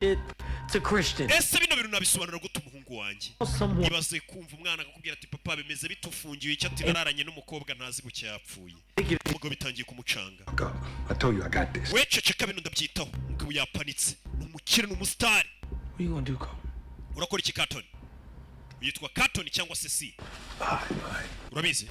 to Christian. ese bino bintu nabisobanura gute umuhungu wanjye ibaze kumva umwana akakubwira ati papa bimeze bitufungiye icyo ati nararanye n'umukobwa ntazi bucye yapfuye ubwo bitangiye kumucanga. I told you I got this. we ceceka bino ndabyitaho umugabo yapanitse n'umukire n'umustar. What you gonna do, Cole? urakora iki Carton? yitwa Carton cyangwa se si urabizi?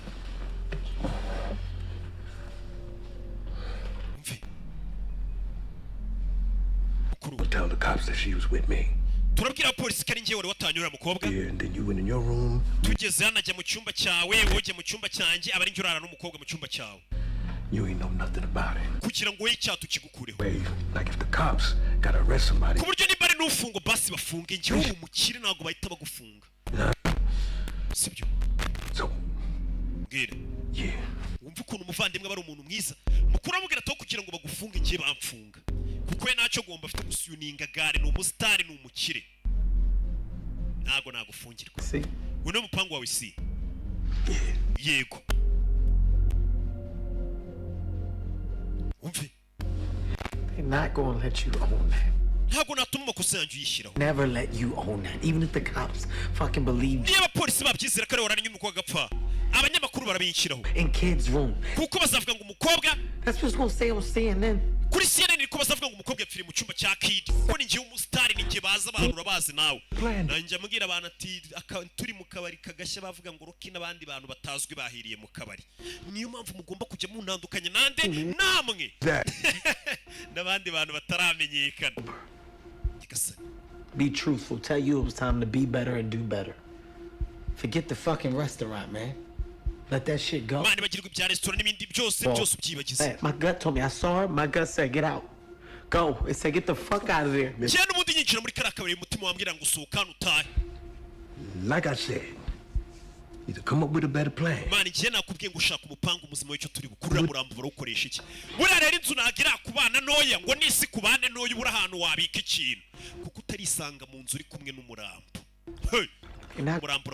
Tell the cops that she was with me. turabwira polisi kari ngiye wari watanyura mukobwa. Yeah, and then you went in your room. tugeze hano ajya mu cyumba cyawe woje mu cyumba cyanjye abari njye urara n'umukobwa mu cyumba cyawe. You ain't know nothing about it. kugira ngo icyato kigukureho. Wait, like if the cops got to arrest somebody. ku buryo niba ari n'ufungo basi bafunge njye uri umukire ntabwo bahita bagufunga. sibyo? So, mbwira. yeah. wumva ukuntu umuvandimwe bari umuntu mwiza mukuru amubwira to kugira ngo bagufunge ngiye bamfunga kuko we ntacyo gomba afite gusuyuninga gare ni umustar ni umukire ntago nagufungirwa. uno mupango wawe si yego umve They're not gonna let you own that. ntago natuma amakosa yanjye uyishyiraho. Never let you own that, even if the cops fucking believe you. niba polisi babyizera ko ari waranye umukobwa agapfa abanyamakuru barabinshyiraho In kids' room. kuko bazavuga ngo umukobwa That's what's gonna say on CNN. kuri CNN niko bazavuga ngo umukobwa yapfiriye mu cyumba cya kid ko ni ngiye umustar ni ngiye baza abantu urabazi nawe nanjye ambwira abantu ati turi mu kabari kagashya bavuga ngo Rocky n'abandi bantu batazwi bahiriye mu kabari niyo mpamvu mugomba kujya mu ntandukanye nande namwe n'abandi bantu bataramenyekana. Be truthful. Tell you it was time to be better and do better. Forget the fucking restaurant, man. Let that shit go. mani bagirwa ibya restaurant n'ibindi byose byose ubyibagize. My gut told me. I saw her. My gut said, get out. Go. It said, get the fuck out of there. njye n'ubundi nyinjira muri kariya kabari umutima wambwira ngo sohoka utahe. Like I said, either come up with a better plan. mani njye nakubwiye ngo ushaka umupango muzima w'icyo turi bukurura murambo barawukoresha iki buriya rero inzu nagira ku bana noya ngo nisi ku bane noya ubura ahantu wabika ikintu kuko utarisanga mu nzu uri kumwe n'umurambo. Hey, umurambo